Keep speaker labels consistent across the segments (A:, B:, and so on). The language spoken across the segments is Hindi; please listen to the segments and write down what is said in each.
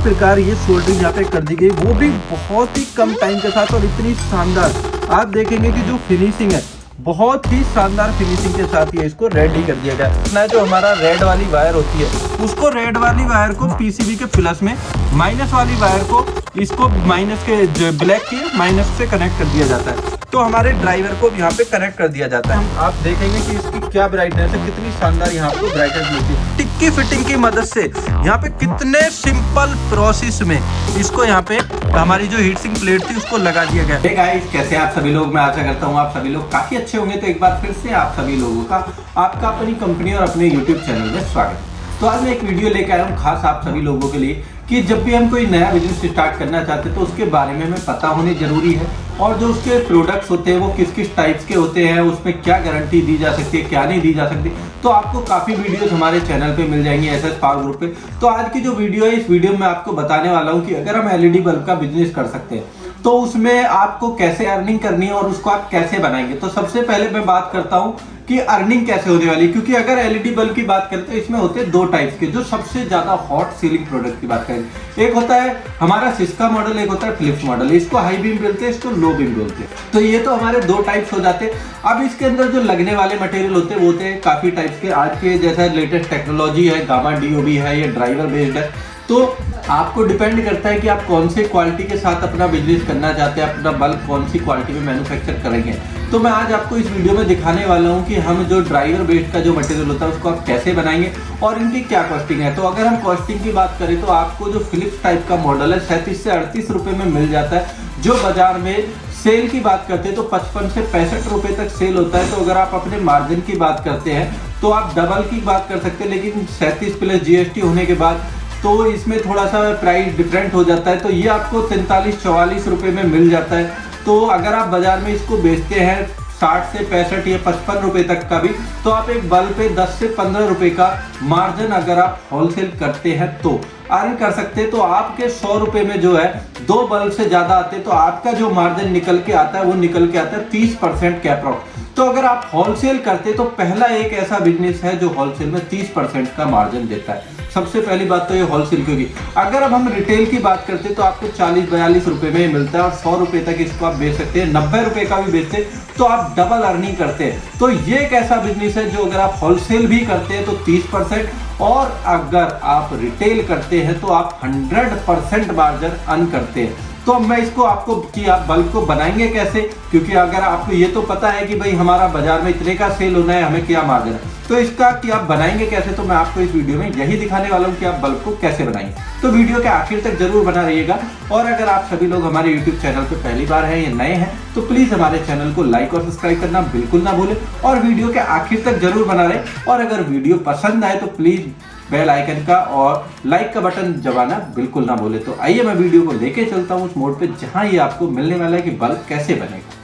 A: प्रकार ये सोल्डरिंग यहाँ पे कर दी गई, वो भी बहुत ही कम टाइम के साथ और इतनी शानदार। आप देखेंगे कि जो फिनिशिंग है बहुत ही शानदार फिनिशिंग के साथ ये इसको रेडी कर दिया गया है। जो हमारा रेड वाली वायर होती है उसको रेड वाली वायर को पीसीबी के प्लस में, माइनस वाली वायर को इसको माइनस के जो ब्लैक की माइनस से कनेक्ट कर दिया जाता है। तो हमारे ड्राइवर को यहाँ पे कनेक्ट कर दिया जाता है। आप देखेंगे कि इसकी क्या ब्राइटनेस है, कितनी शानदार यहाँ पे ब्राइटनेस मिलती है। टिक्की फिटिंग की मदद से यहाँ पे कितने सिंपल प्रोसेस में इसको यहाँ पे हमारी जो हीट सिंक प्लेट थी उसको लगा दिया गया।
B: हे गाइस, कैसे आप सभी लोग? मैं आशा करता हूँ आप सभी लोग काफी अच्छे होंगे। तो एक बार फिर से आप सभी लोगों का आपका अपनी कंपनी और अपने YouTube चैनल में स्वागत है। तो आज मैं एक वीडियो लेकर आया हूँ खास आप सभी लोगों के लिए कि जब भी हम कोई नया बिजनेस स्टार्ट करना चाहते हैं तो उसके बारे में हमें पता होनी जरूरी है, और जो उसके प्रोडक्ट्स होते हैं वो किस किस टाइप्स के होते हैं, उसमें क्या गारंटी दी जा सकती है, क्या नहीं दी जा सकती। तो आपको काफ़ी वीडियोस हमारे चैनल पे मिल जाएंगी SS पावर ग्रुप पे। तो आज की जो वीडियो है, इस वीडियो में आपको बताने वाला हूँ कि अगर हम LED बल्ब का बिजनेस कर सकते हैं तो उसमें आपको कैसे अर्निंग करनी है और उसको आप कैसे बनाएंगे। तो सबसे पहले मैं बात करता हूँ कि अर्निंग कैसे होने वाली है, क्योंकि अगर LED बल्ब की बात करते हैं इसमें होते हैं दो टाइप्स के, जो सबसे ज्यादा हॉट सेलिंग प्रोडक्ट की बात करें। एक होता है हमारा सिस्का मॉडल, एक होता है फिलिप्स मॉडल। इसको हाई बीम बोलते हैं, इसको लो बीम बोलते हैं। तो ये तो हमारे दो टाइप्स हो जाते हैं। अब इसके अंदर जो लगने वाले मटेरियल होते हैं वो होते हैं काफी टाइप्स के। आज के जैसा लेटेस्ट टेक्नोलॉजी है, गामा DOB है, ये ड्राइवर बेस्ड है। तो आपको डिपेंड करता है कि आप कौन से क्वालिटी के साथ अपना बिजनेस करना चाहते हैं, अपना बल्ब कौन सी क्वालिटी में मैन्युफैक्चर करेंगे। तो मैं आज आपको इस वीडियो में दिखाने वाला हूं कि हम जो ड्राइवर बेस्ड का जो मटेरियल होता है उसको आप कैसे बनाएंगे और इनकी क्या कॉस्टिंग है। तो अगर हम कॉस्टिंग की बात करें तो आपको जो फिलिप्स टाइप का मॉडल है 37 से 38 रुपए में मिल जाता है, जो बाजार में सेल की बात करते हैं तो 55 से 65 रुपए तक सेल होता है। तो अगर आप अपने मार्जिन की बात करते हैं तो आप डबल की बात कर सकते हैं, लेकिन 37 प्लस GST होने के बाद तो इसमें थोड़ा सा प्राइस डिफरेंट हो जाता है। तो ये आपको 43-44 रुपए में मिल जाता है। तो अगर आप बाजार में इसको बेचते हैं 60 से 65 या 55 रुपए तक का भी, तो आप एक बल्ब पे 10 से 15 रुपए का मार्जिन अगर आप होलसेल करते हैं तो अर्न कर सकते हैं। तो आपके 100 रुपए में जो है 2 बल्ब से ज्यादा आते हैं, तो आपका जो मार्जिन निकल के आता है वो निकल के आता है 30% के अप्रॉक्स। तो अगर आप होलसेल करते तो पहला एक ऐसा बिजनेस है जो होलसेल में 30% का मार्जिन देता है। सबसे पहली बात तो ये होलसेल की होगी। अगर अब हम रिटेल की बात करते हैं तो आपको 40-42 रुपए में मिलता है और 100 रुपए तक इसको आप बेच सकते हैं, 90 रुपए का भी बेचते हैं तो आप डबल अर्निंग करते हैं। तो ये एक ऐसा बिजनेस है जो अगर आप होलसेल भी करते हैं तो 30%, और अगर आप रिटेल करते हैं तो आप 100% मार्जिन अर्न करते हैं। तो अब मैं इसको आपको कि आप बल्ब को बनाएंगे कैसे, क्योंकि अगर आपको ये तो पता है कि भाई हमारा बाजार में इतने का सेल होना है, हमें क्या मार्जिन है, तो इसका कि आप बनाएंगे कैसे, तो मैं आपको इस वीडियो में यही दिखाने वाला हूँ कि आप बल्ब को कैसे बनाएंगे। तो वीडियो के आखिर तक जरूर बना रहिएगा। और अगर आप सभी लोग हमारे YouTube चैनल पे पहली बार हैं या नए हैं तो प्लीज हमारे चैनल को लाइक और सब्सक्राइब करना बिल्कुल ना भूलें, और वीडियो के आखिर तक जरूर बना रहे। और अगर वीडियो पसंद आए तो प्लीज बेल आइकन का और लाइक का बटन दबाना बिल्कुल ना भूले। तो आइए मैं वीडियो को लेके चलता हूँ उस मोड पे जहां ये आपको मिलने वाला है कि बल्ब कैसे बनेगा।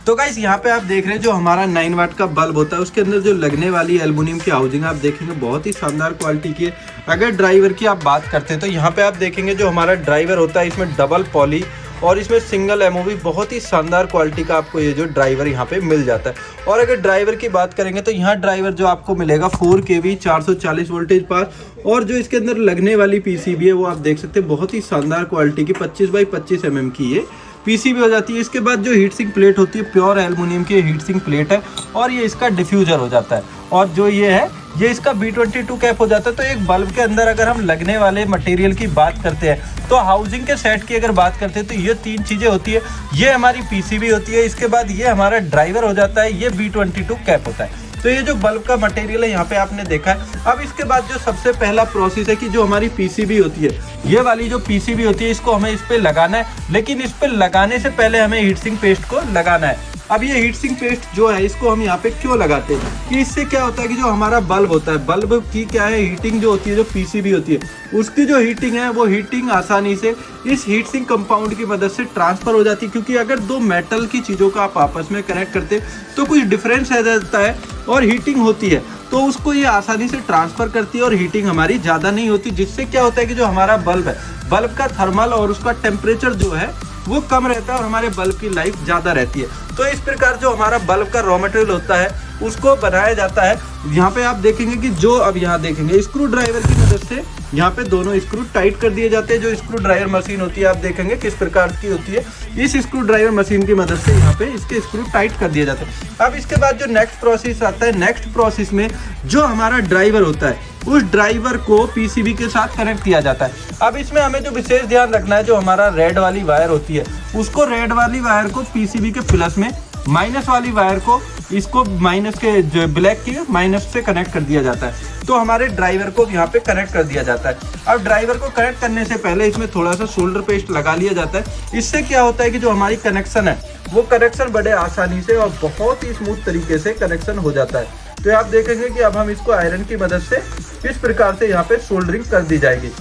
A: तो गाइस यहाँ पे आप देख रहे हैं जो हमारा 9 वाट का बल्ब होता है उसके अंदर जो लगने वाली एल्युमिनियम की हाउसिंग आप देखेंगे बहुत ही शानदार क्वालिटी की है। अगर ड्राइवर की आप बात करते हैं तो यहाँ पे आप देखेंगे जो हमारा ड्राइवर होता है इसमें डबल पॉली और इसमें सिंगल MOV बहुत ही शानदार क्वालिटी का आपको ये जो ड्राइवर यहाँ पे मिल जाता है। और अगर ड्राइवर की बात करेंगे तो यहाँ ड्राइवर जो आपको मिलेगा 4 kV 440 वोल्टेज पास, और जो इसके अंदर लगने वाली PCB है वो आप देख सकते हैं बहुत ही शानदार क्वालिटी की 25x25 mm की ये PCB हो जाती है। इसके बाद जो हीट सिंक प्लेट होती है प्योर एल्युमिनियम की हीट सिंक प्लेट है, और ये इसका डिफ्यूजर हो जाता है, और जो ये है ये इसका B22 कैप हो जाता है। तो एक बल्ब के अंदर अगर हम लगने वाले मटेरियल की बात करते हैं तो हाउसिंग के सेट की अगर बात करते हैं तो ये 3 चीजें होती है। ये हमारी PCB होती है, इसके बाद ये हमारा ड्राइवर हो जाता है, ये B22 कैप होता है। तो ये जो बल्ब का मटेरियल है यहाँ पे आपने देखा है। अब इसके बाद जो सबसे पहला प्रोसेस है कि जो हमारी PCB होती है, ये वाली जो PCB होती है इसको हमें इस पे लगाना है, लेकिन इस पे लगाने से पहले हमें हीट सिंक पेस्ट को लगाना है। अब ये हीट सिंक पेस्ट जो है इसको हम यहाँ पे क्यों लगाते हैं कि इससे क्या होता है कि जो हमारा बल्ब होता है, बल्ब की क्या है हीटिंग जो होती है, जो PCB होती है उसकी जो हीटिंग है वो हीटिंग आसानी से इस हीट सिंक कंपाउंड की मदद से ट्रांसफर हो जाती है। क्योंकि अगर दो मेटल की चीज़ों को आप आपस में कनेक्ट करते तो कुछ डिफरेंस आ जाता है और हीटिंग होती है, तो उसको ये आसानी से ट्रांसफर करती है और हीटिंग हमारी ज़्यादा नहीं होती, जिससे क्या होता है कि जो हमारा बल्ब है, बल्ब का थर्मल और उसका टेम्परेचर जो है वो कम रहता है और हमारे बल्ब की लाइफ ज़्यादा रहती है। तो इस प्रकार जो हमारा बल्ब का रॉ मटेरियल होता है उसको बनाया जाता है। यहाँ पे आप देखेंगे कि जो अब यहाँ देखेंगे स्क्रू ड्राइवर की मदद से यहाँ पे दोनों स्क्रू टाइट कर दिए जाते हैं। जो स्क्रू ड्राइवर मशीन होती है आप देखेंगे किस प्रकार की होती है। इस स्क्रू ड्राइवर मशीन की मदद से यहाँ पे इसके स्क्रू टाइट कर दिए जाते हैं। अब इसके बाद जो नेक्स्ट प्रोसेस आता है, नेक्स्ट प्रोसेस में जो हमारा ड्राइवर होता है उस ड्राइवर को पीसीबी के साथ कनेक्ट किया जाता है। अब इसमें हमें जो विशेष ध्यान रखना है, जो हमारा रेड वाली वायर होती है उसको रेड वाली वायर को पीसीबी के प्लस में, माइनस वाली वायर को इसको माइनस के जो ब्लैक की माइनस से कनेक्ट कर दिया जाता है। तो हमारे ड्राइवर को यहाँ पे कनेक्ट कर दिया जाता है। अब ड्राइवर को कनेक्ट करने से पहले इसमें थोड़ा सा सोल्डर पेस्ट लगा लिया जाता है। इससे क्या होता है कि जो हमारी कनेक्शन है वो कनेक्शन बड़े आसानी से और बहुत ही स्मूथ तरीके से कनेक्शन हो जाता है। तो आप देखेंगे कि अब हम इसको आयरन की मदद से किस प्रकार से यहाँ पे सोल्डरिंग कर दी जाएगी।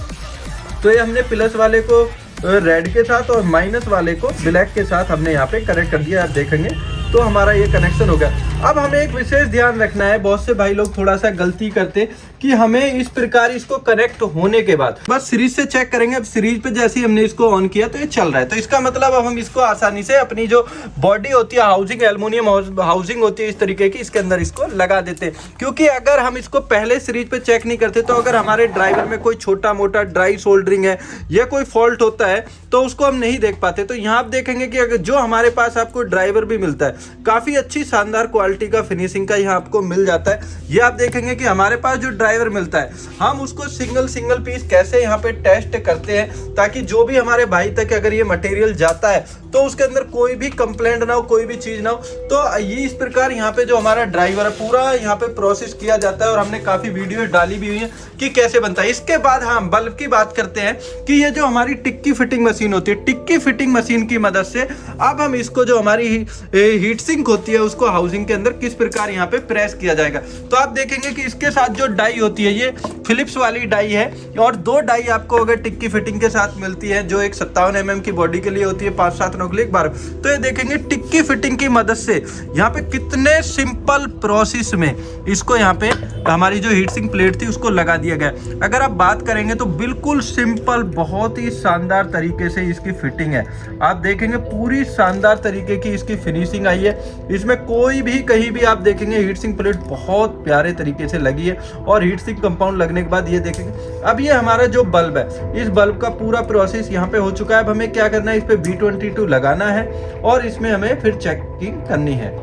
A: तो ये हमने प्लस वाले को रेड के साथ और माइनस वाले को ब्लैक के साथ हमने यहाँ पे कनेक्ट कर दिया। आप देखेंगे तो हमारा ये कनेक्शन हो गया। अब हमें एक विशेष ध्यान रखना है, बहुत से भाई लोग थोड़ा सा गलती करते कि हमें इस प्रकार इसको कनेक्ट होने के बाद बस सीरीज से चेक करेंगे। अब सीरीज पे जैसे ही हमने इसको ऑन किया तो ये चल रहा है, तो इसका मतलब अब हम इसको आसानी से अपनी जो बॉडी होती है हाउसिंग, एल्युमिनियम हाउसिंग होती है इस तरीके की, इसके अंदर इसको लगा देते हैं। क्योंकि अगर हम इसको पहले सीरीज पे चेक नहीं करते तो अगर हमारे ड्राइवर में कोई छोटा मोटा ड्राई सोल्डरिंग है या कोई फॉल्ट होता है तो उसको हम नहीं देख पाते। तो यहाँ आप देखेंगे कि अगर जो हमारे पास आपको ड्राइवर भी मिलता है काफी अच्छी शानदार क्वालिटी का फिनिशिंग का यहाँ आपको मिल जाता है। ये आप देखेंगे कि हमारे पास जो ड्राइवर मिलता है हम उसको सिंगल पीस कैसे यहाँ पे टेस्ट करते हैं ताकि जो भी हमारे भाई तक अगर ये मटेरियल जाता है तो उसके अंदर कोई भी कंप्लेंट ना हो, कोई भी चीज ना हो। तो ये इस प्रकार यहाँ पे जो हमारा ड्राइवर है पूरा यहाँ पे प्रोसेस किया जाता है और हमने काफी वीडियो डाली भी हुई है कि कैसे बनता है। इसके बाद हम बल्ब की बात करते हैं कि ये जो हमारी टिक्की फिटिंग मशीन होती है, टिक्की फिटिंग मशीन की मदद से अब हम इसको जो हमारी हीट सिंक होती है उसको हाउसिंग के अंदर किस प्रकार यहाँ पे प्रेस किया जाएगा। तो आप देखेंगे कि इसके साथ जो डाई होती है ये फिलिप्स वाली डाई है और 2 डाई आपको अगर टिक्की फिटिंग के साथ मिलती है जो एक 57 mm की बॉडी के लिए होती है, 5-7 नोक के लिए एक बार। तो ये देखेंगे टिक्की फिटिंग की मदद से यहाँ पे कितने सिंपल प्रोसेस में इसको यहाँ पे हमारी जो हीट सिंक प्लेट थी उसको लगा दिया गया। अगर आप बात करेंगे तो बिल्कुल सिंपल, बहुत ही शानदार तरीके से इसकी फिटिंग है। आप देखेंगे पूरी शानदार तरीके की इसकी फिनिशिंग आई है। इसमें कोई भी कहीं भी आप देखेंगे हीट सिंक प्लेट बहुत प्यारे तरीके से लगी है और हीट सिंक कंपाउंड लगने के बाद ये देखेंगे अब ये हमारा जो बल्ब है इस बल्ब का पूरा प्रोसेस यहाँ पे हो चुका है। अब हमें क्या करना है, इस पे B22 लगाना है और इसमें हमें फिर चेकिंग करनी है।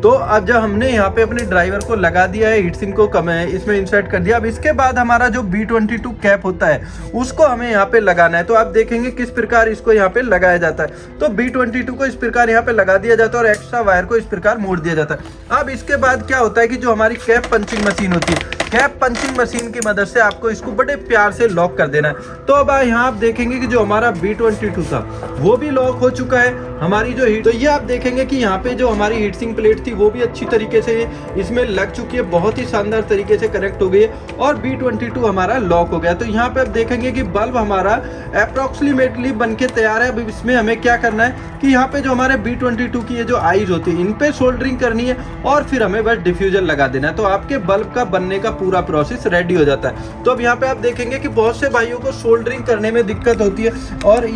A: तो अब जब हमने यहाँ पे अपने ड्राइवर को लगा दिया है, हीट सिंक को इसमें इंसर्ट कर दिया, अब इसके बाद हमारा जो B22 कैप होता है उसको हमें यहाँ पे लगाना है। तो आप देखेंगे किस प्रकार इसको यहाँ पे लगाया जाता है। तो B22 को इस प्रकार यहाँ पे लगा दिया जाता है और एक्स्ट्रा वायर को इस प्रकार मोड़ दिया जाता है। अब इसके बाद क्या होता है कि जो हमारी कैप पंचिंग मशीन होती है, कैप पंचिंग मशीन की मदद से आपको इसको बड़े प्यार से लॉक कर देना है। तो अब यहाँ आप देखेंगे कि जो हमारा B22 था वो भी लॉक हो चुका है हमारी जो हीट। तो ये आप देखेंगे कि यहाँ पे जो हमारी हीट सिंक प्लेट थी वो भी अच्छी तरीके से इसमें लग चुकी है, बहुत ही शानदार तरीके से कनेक्ट हो गई है और B22 हमारा लॉक हो गया। तो यहाँ पे आप देखेंगे कि बल्ब हमारा अप्रोक्सीमेटली बन के तैयार है। अब इसमें हमें क्या करना है कि यहाँ पे जो हमारे B22 की ये जो आईज होती है इन पे सोल्डरिंग करनी है और फिर हमें बस डिफ्यूजर लगा देना है। तो आपके बल्ब का बनने का पूरा प्रोसेस रेडी हो जाता है। तो अब यहाँ पे आप देखेंगे कि बहुत से भाइयों को सोल्डरिंग करने में दिक्कत होती है और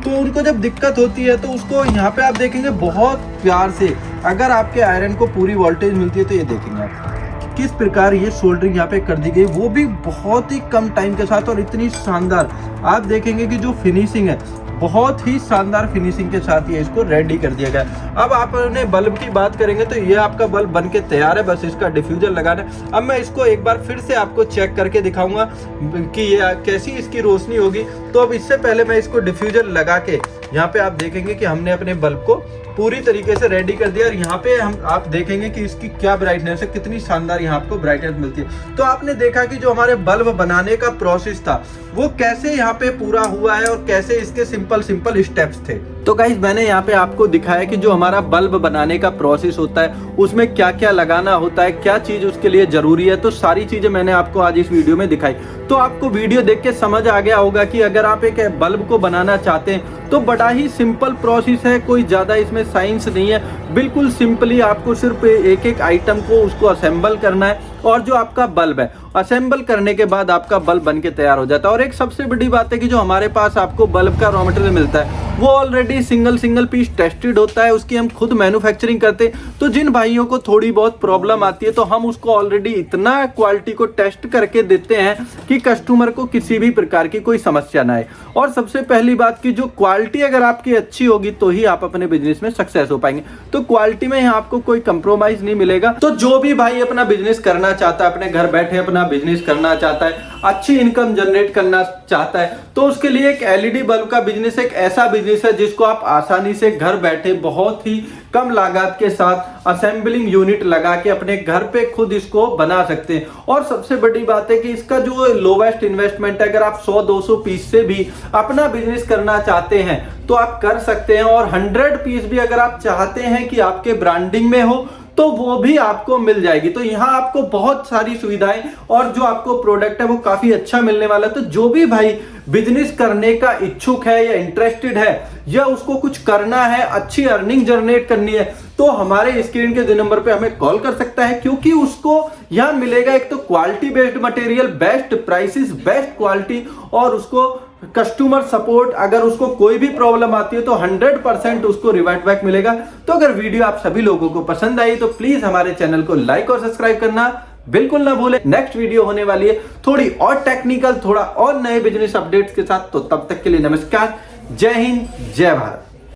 A: तो उनको जब दिक्कत होती है तो उसको यहाँ पे आप देखेंगे बहुत प्यार से अगर आपके आयरन को पूरी वोल्टेज मिलती है तो ये देखेंगे आप किस प्रकार ये सोल्डरिंग यहाँ पे कर दी गई, वो भी बहुत ही कम टाइम के साथ और इतनी शानदार। आप देखेंगे कि जो फिनिशिंग है बहुत ही शानदार फिनिशिंग के साथ ये इसको रेडी कर दिया गया। अब आपने बल्ब की बात करेंगे तो ये आपका बल्ब बन के तैयार है, बस इसका डिफ्यूजर लगाना है। अब मैं इसको एक बार फिर से आपको चेक करके दिखाऊंगा कि ये कैसी इसकी रोशनी होगी। तो अब इससे पहले मैं इसको डिफ्यूजर लगा के यहाँ पे आप देखेंगे कि हमने अपने बल्ब को पूरी तरीके से रेडी कर दिया और यहाँ पे आप देखेंगे कि इसकी क्या ब्राइटनेस है, कितनी शानदार यहाँ आपको ब्राइटनेस मिलती है। तो आपने देखा कि जो हमारे बल्ब बनाने का प्रोसेस था वो कैसे यहाँ पे पूरा हुआ है और कैसे इसके सिंपल स्टेप्स थे। तो गाइस मैंने यहाँ पे आपको दिखाया कि जो हमारा बल्ब बनाने का प्रोसेस होता है उसमें क्या क्या लगाना होता है, क्या चीज उसके लिए जरूरी है। तो सारी चीजें मैंने आपको आज इस वीडियो में दिखाई। तो आपको वीडियो देख के समझ आ गया होगा कि अगर आप एक बल्ब को बनाना चाहते हैं तो बड़ा ही सिंपल प्रोसेस है, कोई ज्यादा इसमें साइंस नहीं है। बिल्कुल सिंपली आपको सिर्फ एक एक आइटम को उसको असेंबल करना है और जो आपका बल्ब है असेंबल करने के बाद आपका बल्ब बन के तैयार हो जाता है। और एक सबसे बड़ी बात है कि जो हमारे पास आपको बल्ब का रॉ मटेरियल मिलता है वो ऑलरेडी सिंगल पीस टेस्टेड होता है, उसकी हम खुद मैन्युफैक्चरिंग करते हैं। तो जिन भाइयों को थोड़ी बहुत प्रॉब्लम आती है तो हम उसको ऑलरेडी इतना क्वालिटी को टेस्ट करके देते हैं कि कस्टमर को किसी भी प्रकार की कोई समस्या ना आए। और सबसे पहली बात की जो क्वालिटी अगर आपकी अच्छी होगी तो ही आप अपने बिजनेस में सक्सेस हो पाएंगे। तो क्वालिटी में यहाँ आपको कोई कंप्रोमाइज नहीं मिलेगा। तो जो भी भाई अपना बिजनेस करना चाहता है, अपने घर बैठे अपना बिजनेस करना चाहता है, अच्छी इनकम जनरेट करना चाहता है, तो उसके लिए एक एलईडी बल्ब का बिजनेस एक ऐसा बिजनेस है जिसको आप आसानी से घर बैठे बहुत ही कम लागत के साथ असेंबलिंग यूनिट लगा के अपने घर पे खुद इसको बना सकते हैं। और सबसे बड़ी बात है कि इसका जो लोवेस्ट इन्वेस्टमेंट है, अगर आप 100-200 पीस से भी अपना बिजनेस करना चाहते हैं तो आप कर सकते हैं। और 100 पीस भी अगर आप चाहते हैं कि आपके ब्रांडिंग में हो तो वो भी आपको मिल जाएगी। तो यहाँ आपको बहुत सारी सुविधाएं और जो आपको प्रोडक्ट है वो काफी अच्छा मिलने वाला है। तो जो भी भाई बिजनेस करने का इच्छुक है या इंटरेस्टेड है या उसको कुछ करना है, अच्छी अर्निंग जनरेट करनी है, तो हमारे स्क्रीन के 2 नंबर पे हमें कॉल कर सकता है, क्योंकि उसको यहाँ मिलेगा एक तो quality based material, best prices, best quality, और उसको कस्टमर सपोर्ट। अगर उसको कोई भी प्रॉब्लम आती है तो 100% उसको रिवर्ट बैक मिलेगा। तो अगर वीडियो आप सभी लोगों को पसंद आई तो प्लीज हमारे चैनल को लाइक और सब्सक्राइब करना बिल्कुल ना भूले। नेक्स्ट वीडियो होने वाली है थोड़ी और टेक्निकल, थोड़ा और नए बिजनेस अपडेट्स के साथ। तो तब तक के लिए नमस्कार, जय हिंद, जय भारत।